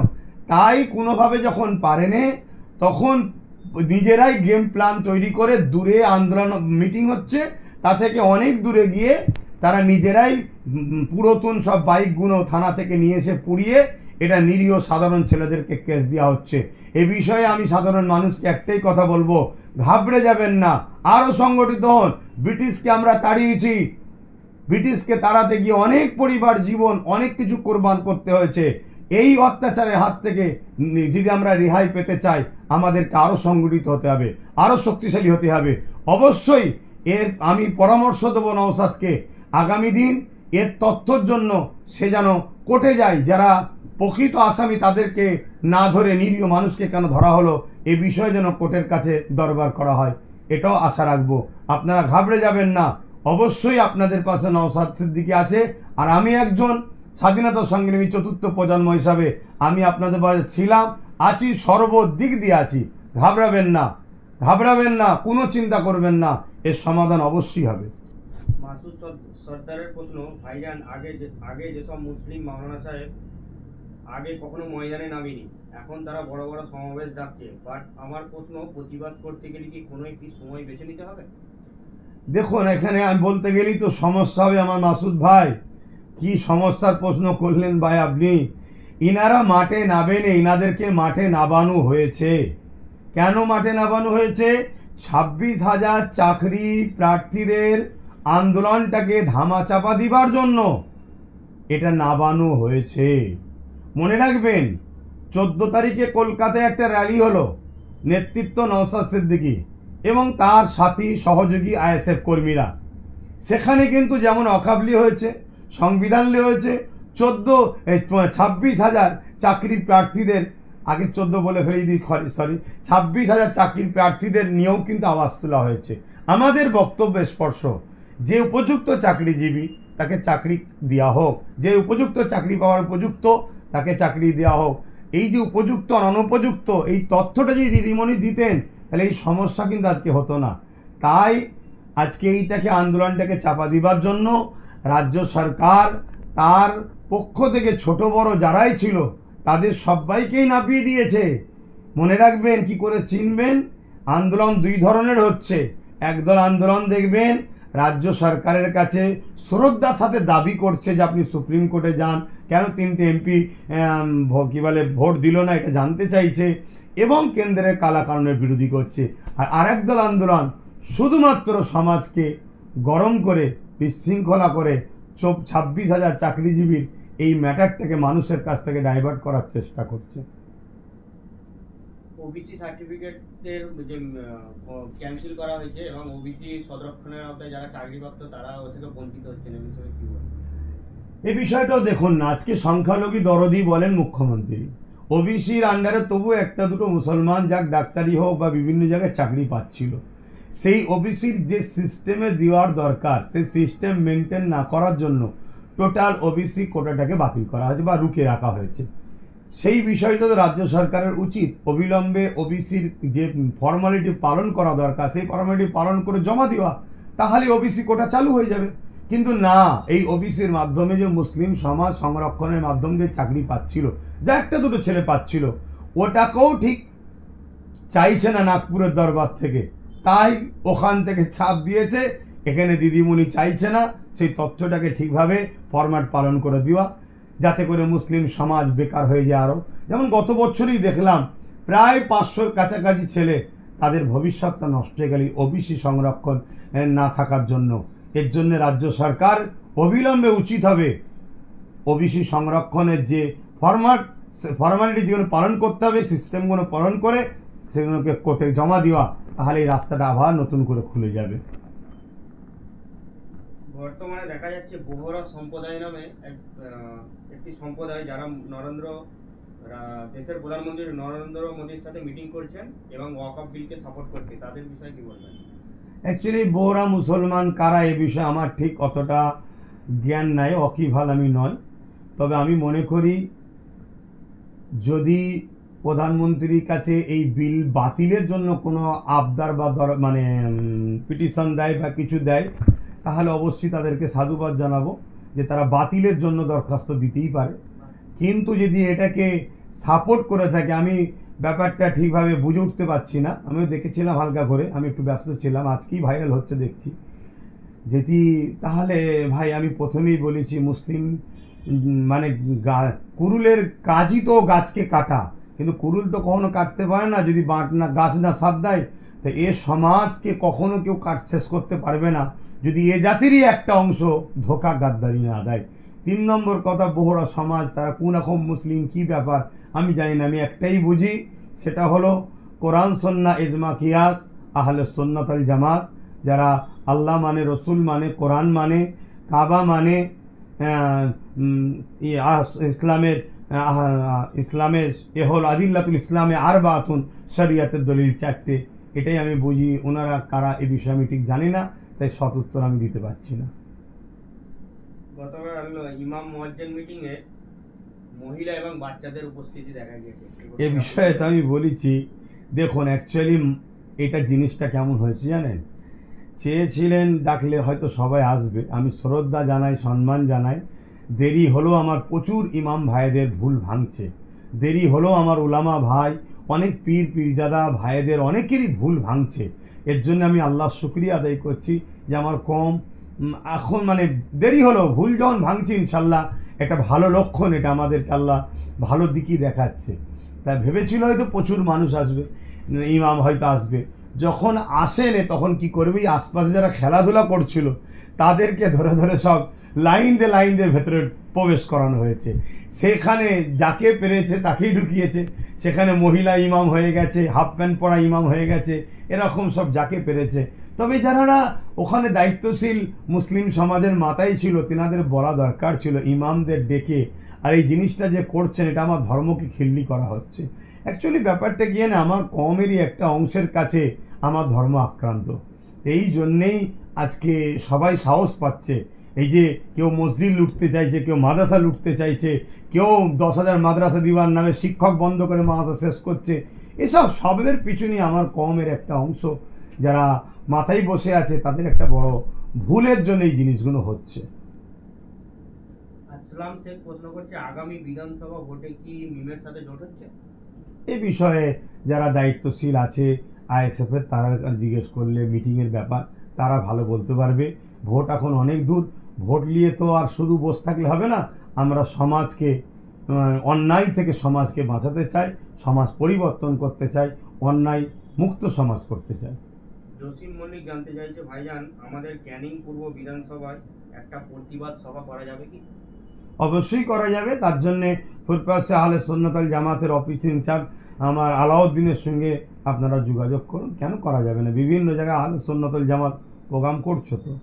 তাই কোনোভাবে যখন পারেনি তখন নিজেরাই গেম প্ল্যান তৈরি করে দূরে আন্দোলন মিটিং হচ্ছে, তা থেকে অনেক দূরে গিয়ে তারা নিজেরাই পুরাতন সব বাইকগুলো থানা থেকে নিয়ে এসে পুড়িয়ে এটা নিরীহ সাধারণ ছেলেদেরকে কেস দেওয়া হচ্ছে। এ বিষয়ে আমি সাধারণ মানুষকে একটাই কথা বলবো, ঘাবড়ে যাবেন না, আরো সংগঠিত হন। ব্রিটিশকে আমরা তাড়িয়েছি, ব্রিটিশকে তাড়াতে গিয়ে অনেক পরিবার জীবন, অনেক কিছু কোরবান করতে হয়েছে। এই অত্যাচারের হাত থেকে যদি আমরা রেহাই পেতে চাই, আমাদেরকে আরো সংগঠিত হতে হবে, আরো শক্তিশালী হতে হবে। অবশ্যই এর আমি পরামর্শ দেবো নওশাদকে, আগামী দিন এর তথ্যর জন্য সে যেন কোর্টে যায়, যারা প্রকৃত আসামি তাদেরকে না ধরে নিরীহ মানুষকে কেন ধরা হলো, এ বিষয়ে যেন কোর্টের কাছে দরবার করা হয়, এটাও আশা রাখবো। আপনারা ঘাবড়ে যাবেন না, অবশ্যই আপনাদের পাশে নওশাদ সিদ্দিকী আছে। আর আমি একজন স্বাধীনতা সংগ্রামী চতুর্থ প্রজন্ম হিসাবে আমি আপনাদের পাশে ছিলাম, আছি, সর্বদিক দিয়ে আছি। ঘাবড়াবেন না, ঘাবড়াবেন না, কোনো চিন্তা করবেন না, এর সমাধান অবশ্যই হবে। মাসুদ সর্দারের প্রশ্ন, ভাইজান আগে যেসব মুসলিম মাওলানা সাহেব আগে কখনো ময়দানে নামেনি, এখন তারা বড় বড় সমাবেশ ডাকছে, বাট আমার প্রশ্ন, প্রতিবাদ করতে গেলে কি কোনো একটি সময় বেছে নিতে হবে? দেখুন, এখানে আমি বলতে গেলেই তো সমস্যা হবে আমার মাসুদ ভাই। কি সমস্যার প্রশ্ন করলেন ভাই আপনি? ইনারা মাঠে নামেনি, ইনাদেরকে মাঠে নামানো হয়েছে। কেন মাঠে নামানো হয়েছে? 26,000 চাকরি প্রার্থীদের আন্দোলনটাকে ধামাচাপা দিবার জন্য এটা নামানো হয়েছে। মনে রাখবেন, 14 তারিখে কলকাতায় একটা র্যালি হলো, নেতৃত্ব নওশাদ সিদ্দিকী এবং তার সাথী সহযোগী আইএসএফ কর্মীরা। সেখানে কিন্তু যেমন অকাবলি হয়েছে, সংবিধান লি হয়েছে, 26,000 চাকরি প্রার্থীদের, আগে 14 বলে ফেলে দিই, সরি, 26,000 চাকরি প্রার্থীদের নিয়েও কিন্তু আওয়াজ তোলা হয়েছে। আমাদের বক্তব্য স্পর্শ, যে উপযুক্ত চাকরিজীবী তাকে চাকরি দেওয়া হোক, যে উপযুক্ত চাকরি পাওয়ার উপযুক্ত তাকে চাকরি দেওয়া হোক। এই যে উপযুক্ত আর অনুপযুক্ত, এই তথ্যটা যদি দিদিমণি দিতেন তাহলে এই সমস্যা কিন্তু আজকে হতো না। তাই আজকে এইটাকে, আন্দোলনটাকে চাপা দিবার জন্য রাজ্য সরকার তার পক্ষ থেকে ছোট বড় যারাই ছিল তাদের সবাইকেই নাপিয়ে দিয়েছে। মনে রাখবেন, কি করে চিনবেন, আন্দোলন দুই ধরনের হচ্ছে। একদল আন্দোলন দেখবেন রাজ্য সরকারের কাছে শ্রদ্ধার সাথে দাবি করছে যে আপনি সুপ্রিম কোর্টে যান, কেন 3টে এমপি কি বলে ভোট দিল না এটা জানতে চাইছে, এবং কেন্দ্রের কালা কানুনের বিরোধী করছে। আর আরেক দল আন্দোলন শুধুমাত্র সমাজকে গরম করে, বিশৃঙ্খলা করে 26,000 চাকরিজীবীর এই ম্যাটারটাকে মানুষের কাছ থেকে ডাইভার্ট করার চেষ্টা করছে। ওবিসি সার্টিফিকেটের যে ক্যান্সেল করা হয়েছে এবং ওবিসি সংরক্ষণের আওতায় যারা চাকরিপ্রাপ্ত তারা ও থেকে বঞ্চিত হচ্ছেন, এই বিষয়ে কি বলবেন? এই বিষয়টাও দেখুন না, আজকে সংখ্যালঘু দরদি বলেন মুখ্যমন্ত্রী, ওবিসির আন্ডারে তবু একটা দুটো মুসলমান যাক ডাক্তারি হোক বা বিভিন্ন জায়গায় চাকরি পাচ্ছিল। সেই ওবিসির যে সিস্টেমে দেওয়ার দরকার, সেই সিস্টেম মেনটেন না করার জন্য টোটাল ওবিসি কোটাটাকে বাতিল করা হয়েছে বা রুখে রাখা হয়েছে। সেই বিষয়টা তো রাজ্য সরকারের উচিত অবিলম্বে ওবিসির যে ফর্মালিটি পালন করা দরকার সেই ফর্মালিটি পালন করে জমা দেওয়া, তাহলে ওবিসি কোটা চালু হয়ে যাবে। কিন্তু না, এই ওবিসির মাধ্যমে যে মুসলিম সমাজ সংরক্ষণের মাধ্যমে যে চাকরি পাচ্ছিল, যা একটা দুটো ছেলে পাচ্ছিল, ওটাকেও ঠিক চাইছে না নাগপুরের দরবার থেকে। তাই ওখান থেকে ছাপ দিয়েছে, এখানে দিদিমণি চাইছে না সেই তথ্যটাকে ঠিকভাবে ফরম্যাট পালন করে দেওয়া, যাতে করে মুসলিম সমাজ বেকার হয়ে যায় আরও। যেমন গত বছরই দেখলাম প্রায় 500-র কাছাকাছি ছেলে তাদের ভবিষ্যৎটা নষ্ট হয়ে গেল ওবিসি সংরক্ষণ না থাকার জন্য। এর জন্য রাজ্য সরকার অবিলম্বে উচিত হবে ওবিসি সংরক্ষণের যে ফর্মালিটি যেগুলো পালন করতে হবে, সিস্টেমগুলো পালন করে সেগুলোকে কোর্টে জমা দেওয়া, তাহলে এই রাস্তাটা আবার নতুন করে খুলে যাবে। বর্তমানে দেখা যাচ্ছে বোহরা সম্প্রদায় নামে একটি সম্প্রদায় যারা দেশের প্রধানমন্ত্রী নরেন্দ্র মোদীর সাথে মিটিং করছেন এবং ওয়াকফ বিলকে সাপোর্ট করছে, তাদের বিষয়ে কি বলবেন? অ্যাকচুয়ালি বোহরা মুসলমান কারা এ বিষয়ে আমার ঠিক অতটা জ্ঞান নাই, অকিভাল আমি নয়। তবে আমি মনে করি যদি প্রধানমন্ত্রীর কাছে এই বিল বাতিলের জন্য কোনো আবদার বা মানে পিটিশন দেয় বা কিছু দেয়, তাহলে অবশ্যই তাদেরকে সাধুবাদ জানাবো যে তারা বাতিলের জন্য দরখাস্ত দিতেই পারে। কিন্তু যদি এটাকে সাপোর্ট করে থাকে, আমি ব্যাপারটা ঠিকভাবে বুঝে উঠতে পারছি না। আমিও দেখেছিলাম হালকা করে, আমি একটু ব্যস্ত ছিলাম, আজকেই ভাইরাল হচ্ছে দেখছি যেটি। তাহলে ভাই আমি প্রথমেই বলেছি মুসলিম মানে কুরুলের কাজই তো গাছকে কাটা, কিন্তু কুরুল তো কখনো কাটতে পারে না যদি গাছ না সাথ দেয়। তো এ সমাজকে কখনো কেউ শেষ করতে পারবে না যদি এ জাতিরই একটা অংশ ধোঁকা গাদ্দারি না দেয়। 3 নম্বর কথা, বোহরা সমাজ তারা কোন রকম মুসলিম কি ব্যাপার আমি জানি না, আমি একটাই বুঝি সেটা হলো কোরআন সুন্নাহ ইজমা কিয়াস আহলে সুন্নাত আল জামাত, যারা আল্লাহ মানে, রসুল মানে, কোরআন মানে, কাবা মানে, ইসলামের এহল আদিল্লাতুল ইসলামে আরবাতুন, শরিয়াতের দলিল 4টে। এটাই আমি বুঝি। ওনারা কারা এ বিষয়ে আমি ঠিক জানি না, তাই সৎ উত্তর আমি দিতে পারছি না। গতকাল ইমাম মুয়াজ্জিন মিটিং এ মহিলা এবং বাচ্চাদের উপস্থিতি দেখা গিয়েছে, এ বিষয়ে তো আমি বলেছি। দেখুন অ্যাকচুয়ালি এটা জিনিসটা কেমন হয়েছে জানেন, চেয়েছিলেন ডাকলে হয়তো সবাই আসবে, আমি শ্রদ্ধা জানাই, সম্মান জানাই। দেরি হলো আমার প্রচুর ইমাম ভাইদের ভুল ভাঙছে, দেরি হলো আমার উলামা ভাই, অনেক পীর পীরজাদা ভাইদের অনেকেরই ভুল ভাঙছে। এর জন্য আমি আল্লাহর শুকরিয়া আদায় করছি যে আমার কম এখন মানে দেরি হলো, ভুল যখন ভাঙছি ইনশাল্লাহ একটা ভালো লক্ষণ, এটা আমাদেরকে আল্লাহ ভালো দিকই দেখাচ্ছে। তাই ভেবেছিল হয়তো প্রচুর মানুষ আসবে, ইমাম হয়তো আসবে। যখন আসেনে তখন কি করবে, আশপাশে যারা খেলাধুলা করছিল তাদেরকে ধরে ধরে সব লাইন দিয়ে ভেতরে প্রবেশ করানো হয়েছে। সেখানে যাকে পেরেছে তাকেই ঢুকিয়েছে, সেখানে মহিলা ইমাম হয়ে গেছে, হাফ প্যান্ট পরা ইমাম হয়ে গেছে, এরকম সব যাকে পেরেছে। তবে যারা ওখানে দায়িত্বশীল মুসলিম সমাজের মাথায় ছিল, তেনাদের বলা দরকার ছিল ইমামদের ডেকে, আর এই জিনিসটা যে করছেন এটা আমার ধর্মকে খিল্লি করা হচ্ছে। অ্যাকচুয়ালি ব্যাপারটা গিয়ে না আমার কমেরই একটা অংশের কাছে আমার ধর্ম আক্রান্ত। এই জন্যেই আজকে সবাই সাহস পাচ্ছে। এই যে কেউ মসজিদ লুটতে চাইছে, কেউ মাদ্রাসা লুটতে চাইছে, কেউ 10,000 মাদ্রাসা দিবার নামে শিক্ষক বন্ধ করে মাদ্রাসা শেষ করছে, এসব সবের পিছনে আমার কমের একটা অংশ যারা মাথায় বসে আছে তাদের একটা বড় ভুলের জন্য এই জিনিসগুলো হচ্ছে। আসলাম শেখ প্রশ্ন করছে, আগামী বিধানসভা ভোটে কি মিমের সাথে জোট হচ্ছে? এ বিষয়ে যারা দায়িত্বশীল আছে আইএসএফ এর, তারা জিজ্ঞেস করলে মিটিংয়ের ব্যাপার তারা ভালো বলতে পারবে। ভোট এখন অনেক দূর, ভোট নিয়ে তো আর শুধু বসে থাকলে হবে না। আমরা সমাজকে অন্যায় থেকে সমাজকে বাঁচাতে চাই, সমাজ পরিবর্তন করতে চাই, অন্যায় মুক্ত সমাজ করতে চাই। জসিম মল্লিক জানতে চাইছে, ভাইজান আমাদের ক্যানিং পূর্ব বিধানসভায় একটা প্রতিবাদ সভা করা যাবে কি? অবশ্যই করা যাবে। তার জন্যে ফুরফুরা আহলে সুন্নাত আল জামাতের অফিস ইনচার্জ আমার আলাউদ্দিনের সঙ্গে আপনারা যোগাযোগ করুন। কেন করা যাবে না, বিভিন্ন জায়গায় আহলে সুন্নাত আল জামাত প্রোগ্রাম করছো তো।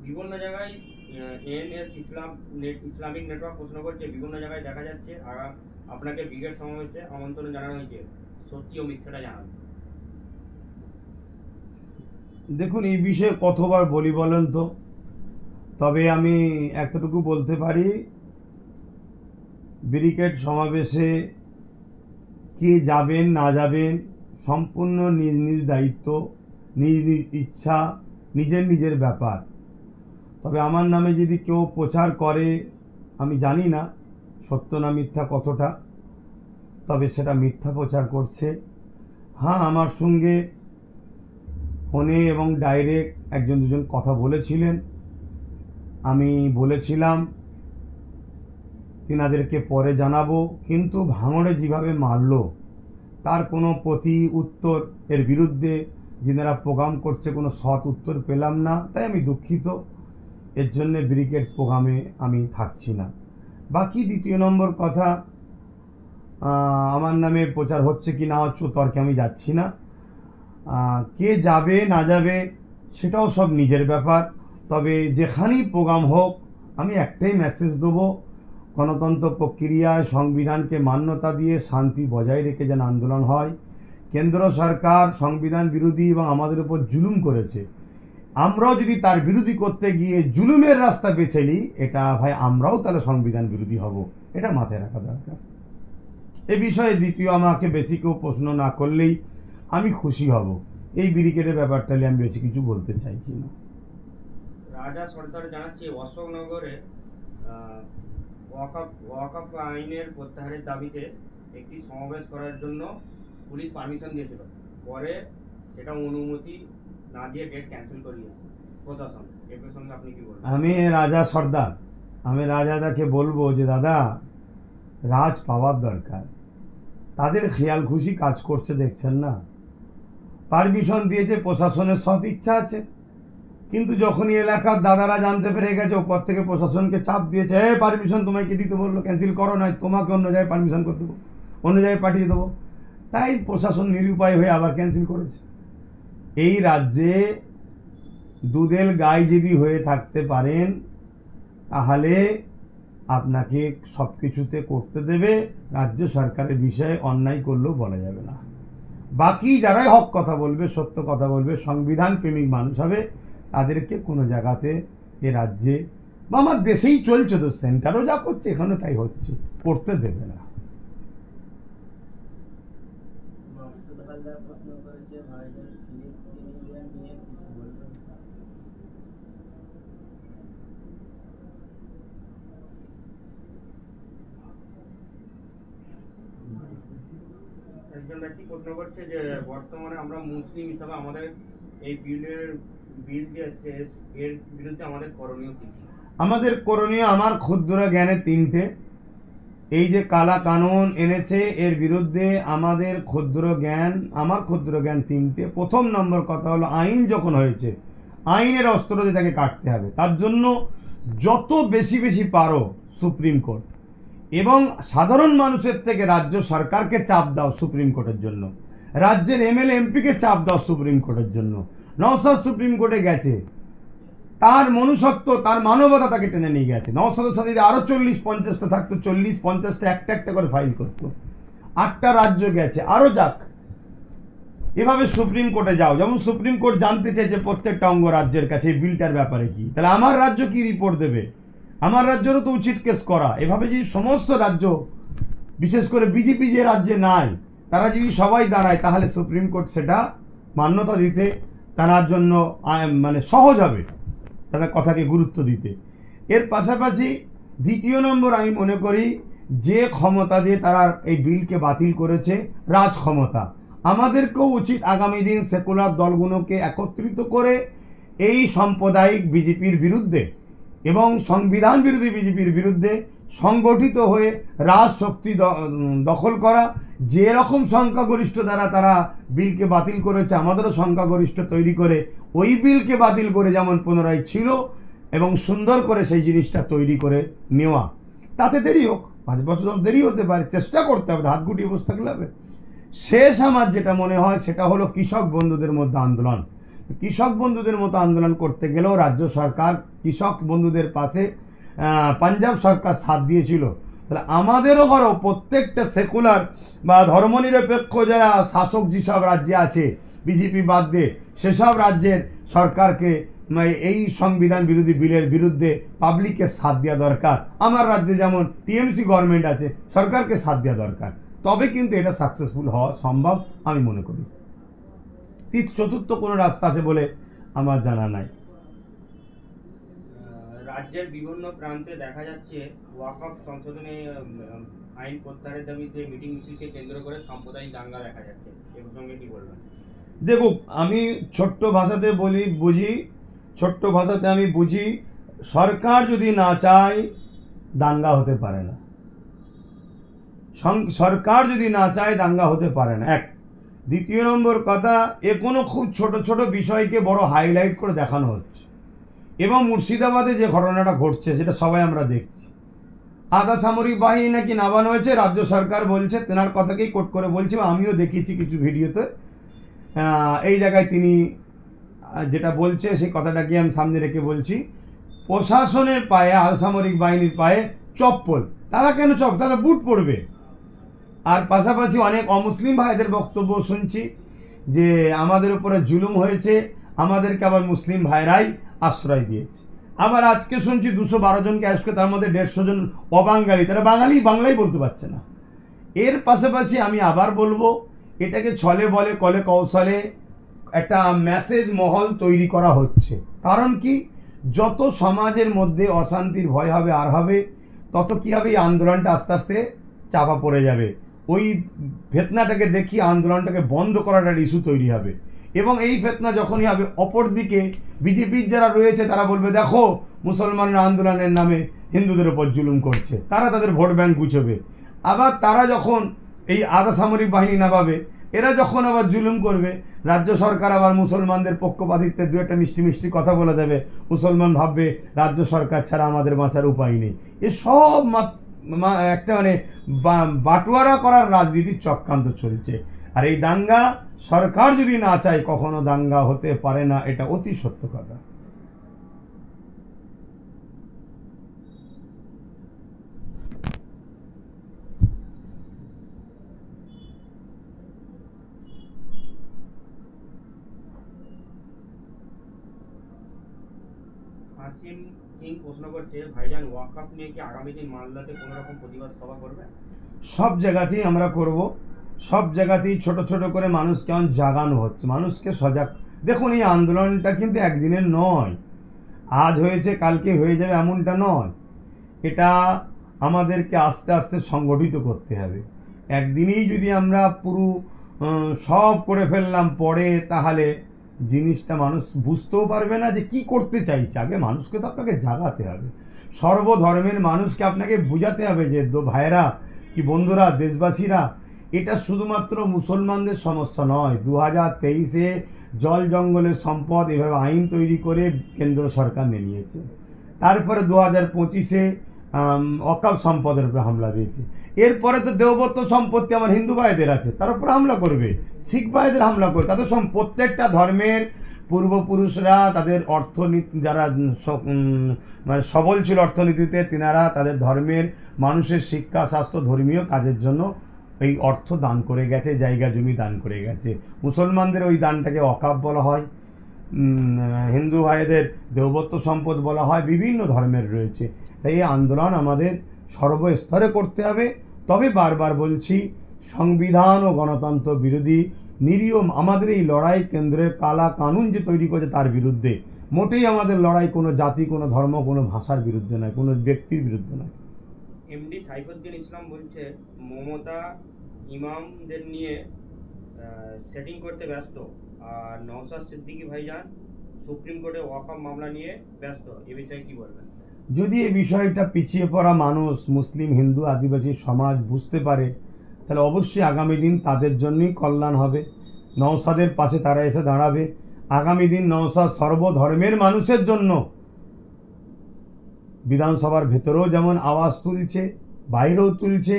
বিভিন্ন জায়গায় এনএস ইসলামিক নেটওয়ার্ক প্রশ্ন করছে, বিভিন্ন জায়গায় দেখা যাচ্ছে আপনাকে ব্রিগেড সমাবেশে আমন্ত্রণ জানানো হয়েছে, সত্যি ও মিথ্যাটা জানান। দেখুন এই বিষয়ে কতবার বলি বলেন তো, তবে আমি এতটুকু বলতে পারি, ব্রিগেড সমাবেশে কে যাবেন না যাবেন সম্পূর্ণ নিজ নিজ দায়িত্ব, নিজ নিজ ইচ্ছা, নিজের নিজের ব্যাপার। তবে আমার নামে যদি কেউ প্রচার করে, আমি জানি না সত্য না মিথ্যা কতটা, তবে সেটা মিথ্যা প্রচার করছে। হ্যাঁ, আমার সঙ্গে ফোনে এবং ডাইরেক্ট একজন দুজন কথা বলেছিলেন, আমি বলেছিলাম তিনাদেরকে পরে জানাবো, কিন্তু ভাঙড়ে যেভাবে মারলো তার কোনো প্রতি উত্তর এর বিরুদ্ধে যিনারা প্রোগ্রাম করছে কোনো সৎ উত্তর পেলাম না, তাই আমি দুঃখিত। এর জন্য ব্রিগেড প্রোগ্রামে আমি থাকছি না। বাকি দ্বিতীয় নম্বর কথা, আমার নামে প্রচার হচ্ছে কি না হচ্ছে তর্কে আমি যাচ্ছি না। কে যাবে না যাবে সেটাও সব নিজের ব্যাপার। তবে যেখানেই প্রোগ্রাম হোক আমি একটাই মেসেজ দেবো, গণতন্ত্র প্রক্রিয়ায় সংবিধানকে মান্যতা দিয়ে শান্তি বজায় রেখে যেন আন্দোলন হয়। কেন্দ্র সরকার সংবিধান বিরোধী এবং আমাদের উপর জুলুম করেছে, আমরাও যদি তার বিরোধী করতে গিয়ে জুলুমের রাস্তা বেছে নিই, এটা ভাই আমরাও তাহলে সংবিধান বিরোধী হব, এটা মাথায় রাখা দরকার। এ বিষয়ে দ্বিতীয় আমাকে বেশি কেউ প্রশ্ন না করলেই আমি খুশি হব। এই ব্রিগেডের ব্যাপারটা নিয়ে আমি বেশি কিছু বলতে চাইছি না। রাজা সরকার জানাচ্ছে অশোকনগরে ওয়াকফ আইনের প্রত্যাহারের দাবিতে একটি সমাবেশ করার জন্য পুলিশ পারমিশন দিয়েছিল, পরে সেটা অনুমতি না দিয়ে ডেট ক্যান্সেল করিয়েছে প্রশাসন। এর প্রসঙ্গে আপনি কি বলবেন? আমি রাজা সর্দার, আমি রাজাদাকে বলবো যে দাদা, রাজ পাওয়ার দরকার, তাদের খেয়াল খুশি কাজ করছে দেখছেন না। পারমিশন দিয়েছে, প্রশাসনের সৎ ইচ্ছা আছে, কিন্তু যখনই এলাকার দাদারা জানতে পেরে গেছে, ওপর থেকে প্রশাসনকে চাপ দিয়েছে, পারমিশন তোমাকে দিতে বললো, ক্যান্সেল করো, না তোমাকে অন্য জায়গায় পারমিশন করতে দেবো, অন্য জায়গায় পাঠিয়ে দেবো। তাই প্রশাসন নিরুপায় হয়ে আবার ক্যান্সেল করেছে। এই রাজ্যে দুধেল গাই যদি হয়ে থাকতে পারেন তাহলে আপনাকে সব কিছুতে করতে দেবে, রাজ্য সরকারের বিষয়ে অন্যায় করলেও বলা যাবে না। বাকি যারাই হক কথা বলবে, সত্য কথা বলবে, সংবিধান প্রেমিক মানুষ হবে, তাদেরকে কোনো জায়গাতে এ রাজ্যে বা আমার দেশেই চলছে, তো সেন্টারও যা করছে এখানে তাই হচ্ছে, করতে দেবে না। একজন ব্যক্তি প্রশ্ন করছে যে বর্তমানে আমরা মুসলিম হিসাবে আমাদের এই বিল যে এসছে এর বিরুদ্ধে আমাদের করণীয় কি? আমাদের করণীয় আমার ক্ষুদ্র জ্ঞানে তিনটে। এই যে কালা কানুন এনেছে এর বিরুদ্ধে আমার ক্ষুদ্র জ্ঞান তিনটে। প্রথম নম্বর কথা হলো, আইন যখন হয়েছে আইনের অস্ত্র দিয়ে তাকে কাটতে হবে। তার জন্য যত বেশি বেশি পারো সুপ্রিম কোর্ট এবং সাধারণ মানুষের থেকে রাজ্য সরকারকে চাপ দাও সুপ্রিম কোর্টের জন্য, রাজ্যের এমএলএ এমপিকে চাপ দাও সুপ্রিম কোর্টের জন্য। নওশাদ সুপ্রিম কোর্টে গেছে, তার মনুষ্যত্ব, তার মানবতা তাকে টেনে নিয়ে গেছে। নওশাদের সাথে আরো 40-50টা থাকতো, 40-50টা একটা একটা করে ফাইল করতো। 8টা রাজ্য গেছে, আরো যাক, এভাবে সুপ্রিম কোর্টে যাও। যেমন সুপ্রিম কোর্ট জানতে চেয়েছে প্রত্যেকটা অঙ্গরাজ্যের কাছে এই বিলটার ব্যাপারে কি, তাহলে আমার রাজ্য কি রিপোর্ট দেবে, আমার রাজ্যেরও তো উচিত কেস করা। এভাবে যদি সমস্ত রাজ্য, বিশেষ করে বিজেপি যে রাজ্যে নাই, তারা যদি সবাই দাঁড়ায়, তাহলে সুপ্রিম কোর্ট সেটা মান্যতা দিতে তার জন্য মানে সহজ হবে, তাদের কথাকে গুরুত্ব দিতে। এর পাশাপাশি দ্বিতীয় নম্বর আমি মনে করি যে ক্ষমতা দিয়ে তারা এই বিলকে বাতিল করেছে, রাজ ক্ষমতা, আমাদেরকেও উচিত আগামী দিন সেকুলার দলগুলোকে একত্রিত করে এই সাম্প্রদায়িক বিজেপির বিরুদ্ধে এবং সংবিধান বিরোধী বিজেপির বিরুদ্ধে সংগঠিত হয়ে রাজশক্তি দখল করা। যে রকম সংখ্যাগরিষ্ঠ দ্বারা তারা বিলকে বাতিল করেছে, আমাদেরও সংখ্যাগরিষ্ঠ তৈরি করে ওই বিলকে বাতিল করে যেমন পুনরায় ছিল এবং সুন্দর করে সেই জিনিসটা তৈরি করে নেওয়া। তাতে দেরি হোক, 5 বছর দেরি হতে পারে, চেষ্টা করতে হবে, হাত গুটিয়ে বসে থাকলে হবে। শেষ আমার যেটা মনে হয় সেটা হলো কৃষক বন্ধুদের মধ্যে আন্দোলন। কৃষক বন্ধুদের মতো আন্দোলন করতে গেলেও রাজ্য সরকার কৃষক বন্ধুদের পাশে, পাঞ্জাব সরকার সাথ দিয়েছিল। তাহলে আমাদেরও বড় প্রত্যেকটা সেকুলার বা ধর্মনিরপেক্ষ যারা শাসক যেসব রাজ্যে আছে বিজেপি বাদ দিয়ে, সেসব রাজ্যের সরকারকে এই সংবিধান বিরোধী বিলের বিরুদ্ধে পাবলিকের সাথ দেওয়া দরকার। আমার রাজ্যে যেমন টিএমসি গভর্নমেন্ট আছে, সরকারকে সাথ দেওয়া দরকার, তবে কিন্তু এটা সাকসেসফুল হওয়া সম্ভব আমি মনে করি। চতুর্থ কোনো রাস্তা আছে বলে আমার জানা নাই। রাজ্যের বিভিন্ন প্রান্তে দেখা যাচ্ছে ওয়াকফ সংশোধনী আইন প্রত্যাহারের দাবিতে মিটিং মিছিলকে কেন্দ্র করে সাম্প্রদায়িক দাঙ্গা দেখা যাচ্ছে, এর সঙ্গে কি বলবেন? দেখুক, আমি ছোট্ট ভাষাতে বুঝি, সরকার যদি না চায় দাঙ্গা হতে পারে না। সরকার যদি না চায় দাঙ্গা হতে পারে না। এক, দ্বিতীয় নম্বর কথা, এ কোনো খুব ছোট ছোট বিষয়কে বড় হাইলাইট করে দেখানো হচ্ছে। এবং মুর্শিদাবাদে যে ঘটনাটা ঘটছে সেটা সবাই আমরা দেখছি। আধা সামরিক বাহিনী নাকি নামানো হয়েছে, রাজ্য সরকার বলছে, তেনার কথাকেই কোট করে বলছি, আমিও দেখিয়েছি কিছু ভিডিওতে। এই জায়গায় তিনি যেটা বলছে সেই কথাটাকে আমি সামনে রেখে বলছি, প্রশাসনের পায়ে, আধা সামরিক বাহিনীর পায়ে চপ্পল। তারা কেন তারা বুট পরবে। আর পাশাপাশি অনেক অমুসলিম ভাইদের বক্তব্য শুনছি যে আমাদের উপরে জুলুম হয়েছে, আমাদেরকে আবার মুসলিম ভাইরাই আশ্রয় দিয়েছে। আবার আজকে শুনছি 212 জনকে অ্যারেস্ট করে, তার মধ্যে 150 জন অবাঙালি, তারা বাংলাই বলতে পারছে না। এর পাশাপাশি আমি আবার বলবো, এটাকে ছলে বলে কলে কৌশলে একটা মেসেজ মহল তৈরি করা হচ্ছে। কারণ কি, যত সমাজের মধ্যে অশান্তির ভয় হবে আর হবে, তত কি হবে, এই আন্দোলনটা আস্তে আস্তে চাপা পড়ে যাবে। ওই ফেতনাটাকে দেখি আন্দোলনটাকে বন্ধ করার একটা ইস্যু তৈরি হবে। এবং এই ফেতনা যখনই হবে, অপরদিকে বিজেপির যারা রয়েছে তারা বলবে, দেখো মুসলমানরা আন্দোলনের নামে হিন্দুদের উপর জুলুম করছে, তারা তাদের ভোট ব্যাংক গুছবে। আবার তারা যখন এই আধা সামরিক বাহিনী নামাবে, এরা যখন আবার জুলুম করবে, রাজ্য সরকার আবার মুসলমানদের পক্ষপাতিত্বের দু একটা মিষ্টি মিষ্টি কথা বলে দেবে। মুসলমান ভাববে রাজ্য সরকার ছাড়া আমাদের বাঁচার উপায় নেই। এসব একটা বাটোয়ারা করার রাজনীতির চক্রান্ত চলছে। আর এই দাঙ্গা সরকার যদি না চায় কখনো দাঙ্গা হতে পারে না, এটা অতি সত্য কথা। আসিম কিং প্রশ্ন করছে, ভাইজান ওয়াকফ নিয়ে কি আগামী দিন মালদাতে কোনো রকম প্রতিবাদ সভা করবে? সব জায়গাতেই আমরা করব, সব জায়গাতেই ছোট ছোট করে মানুষকে কেমন জাগানো হচ্ছে, মানুষকে সজাগ। দেখুন, এই আন্দোলনটা কিন্তু একদিনের নয়, আজ হয়েছে কালকে হয়ে যাবে এমনটা নয়। এটা আমাদেরকে আস্তে আস্তে সংগঠিত করতে হবে। একদিনেই যদি আমরা পুরো সব করে ফেললাম পরে, তাহলে জিনিসটা মানুষ বুঝতেও পারবে না যে কি করতে চাইছে। আগে মানুষকে তো আপনাকে জাগাতে হবে, সর্বধর্মের মানুষকে আপনাকে বোঝাতে হবে যে ভাইরা কি বন্ধুরা, দেশবাসীরা, এটা শুধুমাত্র মুসলমানদের সমস্যা নয়। 2023-এ জল জঙ্গলের সম্পদ এভাবে আইন তৈরি করে কেন্দ্র সরকার নিয়েছে। তারপরে 2025-এ অকাপ সম্পদের উপরে হামলা দিয়েছে। এরপরে তো দেবত্ব সম্পত্তি আমার হিন্দু ভাইদের আছে, তার উপরে হামলা করবে, শিখ ভাইদের হামলা করবে। তাদের প্রত্যেকটা ধর্মের পূর্বপুরুষরা তাদের অর্থনীতি, যারা মানে সবল ছিল অর্থনীতিতে, তিনারা তাদের ধর্মের মানুষের শিক্ষা, স্বাস্থ্য, ধর্মীয় কাজের জন্য এই অর্থ দান করে গেছে, জায়গা জমি দান করে গেছে। মুসলমানদের ওই দানটাকে অকাপ বলা হয়, হিন্দু ভাইদের দেবত্ব সম্পদ বলা হয়, বিভিন্ন ধর্মের রয়েছে। তাই এই আন্দোলন আমাদের সর্বস্তরে করতে হবে। তবে বারবার বলছি, সংবিধান ও গণতন্ত্র বিরোধী নিরীহ আমাদের এই লড়াই কেন্দ্রের কালা কানুন যে তৈরি করেছে তার বিরুদ্ধে। মোটেই আমাদের লড়াই কোনো জাতি, কোনো ধর্ম, কোনো ভাষার বিরুদ্ধে নয়, কোনো ব্যক্তির বিরুদ্ধে নয়। এমডি সাইফুদ্দিন ইসলাম বলছে, মমতা ইমামদের নিয়ে সেটিং করতে ব্যস্ত, আর নওশাদ সিদ্দিকী ভাইজান সুপ্রিম কোর্টে ওয়াকফ মামলা নিয়ে ব্যস্ত। এ বিষয়ে কি বলবেন? যদি এই বিষয়টা পিছিয়ে পড়া মানুষ, মুসলিম, হিন্দু, আদিবাসী সমাজ বুঝতে পারে, তাহলে অবশ্যই আগামী দিন তাদের জন্যই কল্যাণ হবে। নওশাদের পাশে তারা এসে দাঁড়াবে। আগামী দিন নওশাদ সর্বধর্মের মানুষের জন্য বিধানসভার ভেতরেও যেমন আওয়াজ তুলছে, বাইরেও তুলছে।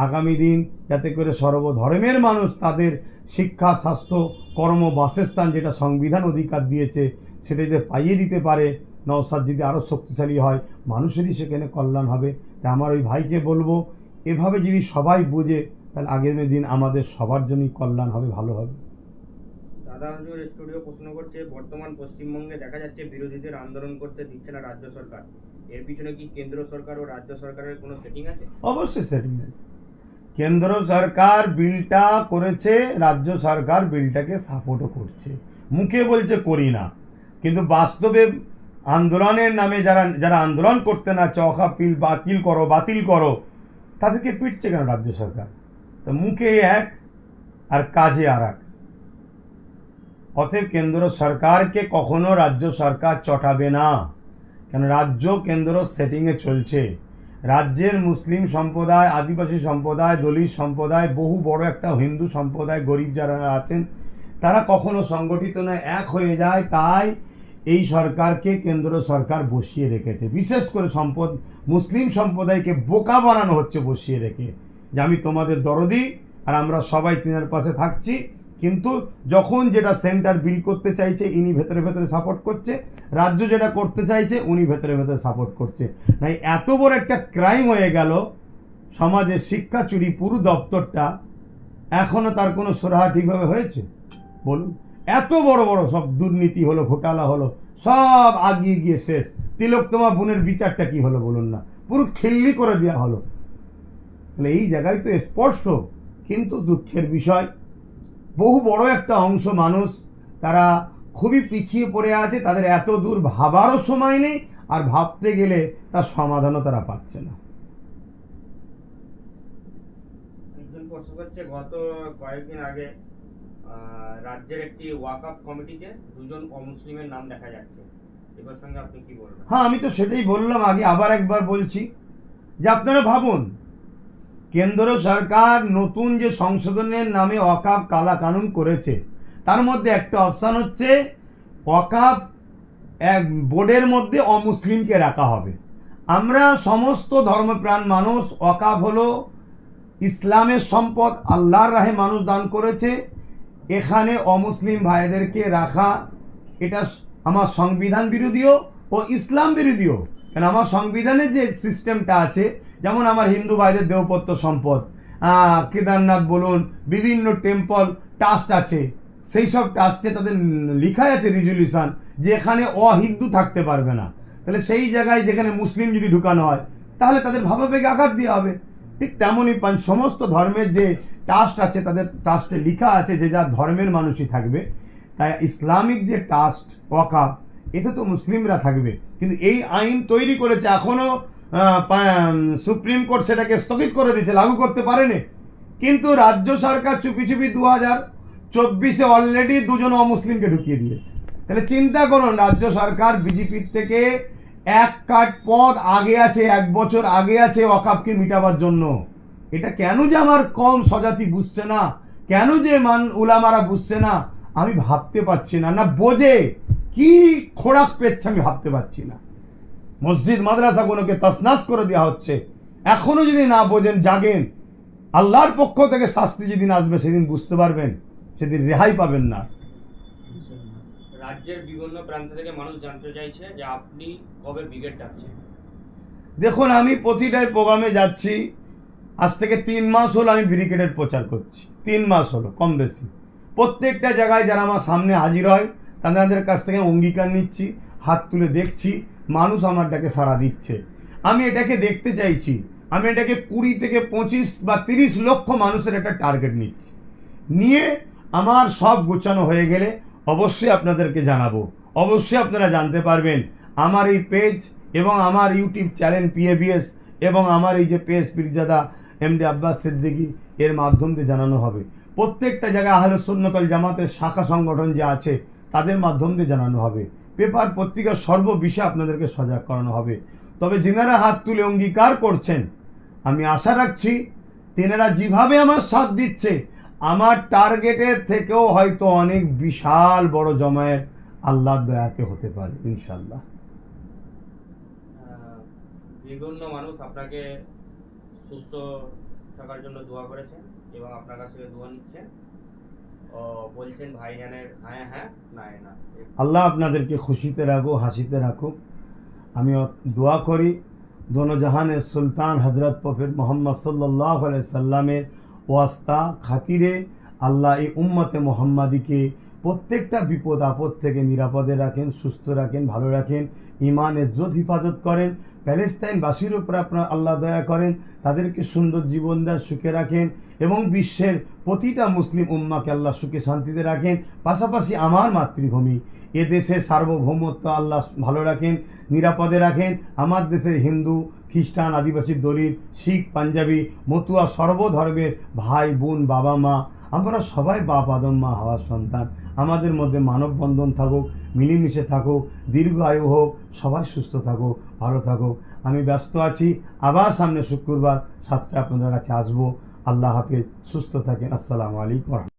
আগামী দিন যাতে করে সর্বধর্মের মানুষ তাদের শিক্ষা, স্বাস্থ্য, কর্ম, বাসস্থান, যেটা সংবিধান অধিকার দিয়েছে, সেটা যদি পাইয়ে দিতে পারে, নওশাদ যদি আরও শক্তিশালী হয়, মানুষেরই সেখানে কল্যাণ হবে। তাই আমার ওই ভাইকে বলবো, এভাবে যদি সবাই বোঝে, তাহলে আগামী দিন আমাদের সবার জন্যই কল্যাণ হবে, ভালো হবে। দাদা হুজুর স্টুডিও প্রশ্ন করছে, বর্তমান পশ্চিমবঙ্গে দেখা যাচ্ছে বিরোধীদের আন্দোলন করতে দিচ্ছে না রাজ্য সরকার। এর পিছনে কি কেন্দ্র সরকার ও রাজ্য সরকারের কোনো সেটিং আছে? অবশ্যই সেটিং আছে। কেন্দ্র সরকার বিলটা করেছে, রাজ্য সরকার বিলটাকে সাপোর্টও করছে। মুখে বলছে করি না, কিন্তু বাস্তবে আন্দোলনের নামে যারা আন্দোলন করতে না, ওয়াকফ বিল বাতিল করো, তাদেরকে পিটছে কেন রাজ্য সরকার? তো মুখে এক আর কাজে আর এক। অতএব কেন্দ্র সরকারকে কখনো রাজ্য সরকার চটাবে না, কেন রাজ্য কেন্দ্র সেটিংয়ে চলছে। রাজ্যের মুসলিম সম্প্রদায়, আদিবাসী সম্প্রদায়, দলিত সম্প্রদায়, বহু বড় একটা হিন্দু সম্প্রদায়, গরিব যারা আছেন তারা কখনো সংগঠিত নয়, এক হয়ে যায়। তাই এই সরকারকে কেন্দ্র সরকার বসিয়ে রেখেছে। বিশেষ করে মুসলিম সম্প্রদায়কে বোকা বানানো হচ্ছে বসিয়ে রেখে, যে আমি তোমাদের দরদি আর আমরা সবাই তিনার পাশে থাকছি। কিন্তু যখন যেটা সেন্টার বিল করতে চাইছে ইনি ভেতরে ভেতরে সাপোর্ট করছে, রাজ্য যেটা করতে চাইছে উনি ভেতরে ভেতরে সাপোর্ট করছে। তাই এত বড় একটা ক্রাইম হয়ে গেল সমাজের শিক্ষা চুরি পুরো দপ্তরটা, এখনো তার কোনো সুরাহা ঠিকভাবে হয়েছে বলুন? এত বড় বড় সব দুর্নীতি হলো, ঘোটালা হলো, সব আগিয়ে গিয়ে শেষ। তিলোত্তমা বোনের বিচারটা কি হলো বলুন না, পুরো খিল্লি করে দেওয়া হলো। তাহলে এই জায়গায় তো স্পষ্ট। কিন্তু দুঃখের বিষয়, বহু বড় একটা অংশ মানুষ তারা খুবই পিছিয়ে পড়ে আছে, তাদের এত দূর ভাবারও সময় নেই, আর ভাবতে গেলে তার সমাধানও তারা পাচ্ছে না। একজন প্রশ্ন করছে, গত কয়েকদিন আগে রাজ্যের একটি ওয়াকফ কমিটিতে দুজন অমুসলিমের নাম দেখা যাচ্ছে, এবার সঙ্গে আপনি কি বলবেন? হ্যাঁ, আমি তো সেটাই বললাম আগে, আবার একবার বলছি যে আপনারা ভাবুন, কেন্দ্র সরকার নতুন যে সংশোধনের নামে ওয়াকফ কালা কানুন করেছে, তার মধ্যে একটা অপশান হচ্ছে ওয়াকফ এক বোর্ডের মধ্যে অমুসলিমকে রাখা হবে। আমরা সমস্ত ধর্মপ্রাণ মানুষ, ওয়াকফ হলো ইসলামের সম্পদ, আল্লাহর রাহে মানুষ দান করেছে, এখানে অমুসলিম ভাইদেরকে রাখা এটা আমার সংবিধান বিরোধীও ও ইসলাম বিরোধীও। কারণ আমার সংবিধানে যে সিস্টেমটা আছে, যেমন আমার হিন্দু ভাইদের দেবপত্য সম্পদ, কেদারনাথ বলুন, বিভিন্ন টেম্পল ট্রাস্ট আছে, সেই সব ট্রাস্টে তাদের লিখাই আছে রেজুলিউশন যে এখানে অহিন্দু থাকতে পারবে না। তাহলে সেই জায়গায় যেখানে মুসলিম যদি ঢুকানো হয় তাহলে তাদের ভাবাবেগে আঘাত দেওয়া হবে। ঠিক তেমনই সমস্ত ধর্মের যে ট্রাস্ট আছে তাদের ট্রাস্টে লেখা আছে যে যা ধর্মের মানুষই থাকবে। তাই ইসলামিক যে ট্রাস্ট ওয়াকফ, এতে তো মুসলিমরা থাকবে। কিন্তু এই আইন তৈরি করেছে, এখনো সুপ্রিম কোর্ট সেটাকে স্থগিত করে দিয়েছে, লাগু করতে পারেনি। কিন্তু রাজ্য সরকার চুপি চুপি 2024-এ অলরেডি দুজন অমুসলিমকে ঢুকিয়ে দিয়েছে। তাহলে চিন্তা করুন, রাজ্য সরকার বিজেপির থেকে এক কাট পদ আগে আছে, 1 বছর আগে আছে ওয়াকফকে মিটাবার জন্য। এটা কেন যে আমার কম স্বজাতি বুঝছে না, কেন যে উলামারা বুঝছে না, আমি ভাবতে পারছি না। না বোঝে, কি খোরাক পেচ্ছে আমি ভাবতে পারছি না। মসজিদ মাদ্রাসাগুলোকে তছনছ করে দেওয়া হচ্ছে। এখনো যদি না বোঝেন, জাগেন, আল্লাহর পক্ষ থেকে শাস্তি যেদিন আসবে সেদিন বুঝতে পারবেন, সেদিন রেহাই পাবেন না। রাজ্যের বিভিন্ন প্রান্ত থেকে মানুষ জানতে চাইছে যে আপনি কবে ব্রিগেড ডাকছেন? দেখুন, আমি প্রতিটাই প্রোগ্রামে যাচ্ছি। আজ থেকে 3 মাস হলো আমি ব্রিগেডের প্রচার করছি, 3 মাস হলো কম বেশি। প্রত্যেকটা জায়গায় যারা আমার সামনে হাজির হয় তাদের কাছ থেকে অঙ্গীকার নিচ্ছি, হাত তুলে দেখছি, মানুষ আমার ডাকে সাড়া দিচ্ছে। আমি এটাকে দেখতে চাইছি, আমি এটাকে 20 থেকে 25 বা 30 লক্ষ মানুষের একটা টার্গেট নিচ্ছি। নিয়ে আমার সব গোছানো হয়ে গেলে অবশ্যই আপনাদেরকে জানাবো, অবশ্যই আপনারা জানতে পারবেন। আমার এই পেজ এবং আমার ইউটিউব চ্যানেল PABS এবং আমার এই যে পেজ পীরজাদা MD আব্বাস সিদ্দিকী, এর মাধ্যম দিয়ে জানানো হবে। প্রত্যেকটা জায়গায় আহলে সুন্নাত ওয়াল জামাতের শাখা সংগঠন যে আছে তাদের মাধ্যম দিয়ে জানানো হবে। পেপার পত্রিকা সর্ববিষয়ে আপনাদেরকে সজাগ করানো হবে। তবে যিনারা হাত তুলে অঙ্গীকার করছেন, আমি আশা রাখছি তেনারা যেভাবে আমার সাথ দিচ্ছে, আমার টার্গেটের থেকেও হয়তো অনেক বিশাল বড় জমায়েত আল্লাহর দয়াতে হতে পারে ইনশাল্লাহ। বিভিন্ন মানুষ আপনাকে সুস্থ থাকার জন্য দোয়া করেছেন এবং আপনার কাছ থেকে দোয়া নিচ্ছেন ও বলছেন ভাইজানের হ্যাঁ হ্যাঁ না না। আল্লাহ আপনাদেরকে খুশিতে রাখো, হাসিতে রাখো। আমি দোয়া করি দোনো জাহানের সুলতান হজরত প্রফেট মোহাম্মদ সাল্লাল্লাহু আলাইহি সাল্লামের ওয়াস্তা খাতিরে আল্লাহ এই উম্মতে মোহাম্মদীকে প্রত্যেকটা বিপদ আপদ থেকে নিরাপদে রাখেন, সুস্থ রাখেন, ভালো রাখেন, ইমান ইজ্জত হিফাজত করেন। প্যালেস্তাইনবাসীর উপর আপনার আল্লাহ দয়া করেন, তাদেরকে সুন্দর জীবন দেন, সুখে রাখেন এবং বিশ্বের প্রতিটা মুসলিম উম্মাকে আল্লাহ সুখে শান্তিতে রাখেন। পাশাপাশি আমার মাতৃভূমি এ দেশের সার্বভৌমত্ব আল্লাহ ভালো রাখেন, নিরাপদে রাখেন। আমার দেশের হিন্দু, খ্রিস্টান, আদিবাসী, দলিত, শিখ, পাঞ্জাবি, মতুয়া, সর্বধর্মের ভাই বোন, বাবা মা, আমরা সবাই বাপ আদম মা হওয়ার সন্তান। আমাদের মধ্যে মানববন্ধন থাকুক, মিলেমিশে থাকুক, দীর্ঘ আয়ু হোক, সবাই সুস্থ থাকুক, ভালো থাকুক। আমি ব্যস্ত আছি। আবার সামনে শুক্রবার 7টায় আপনাদের কাছে আসবো। আল্লাহ হাফেজ, সুস্থ থাকেন। আসসালামু আলাইকুম।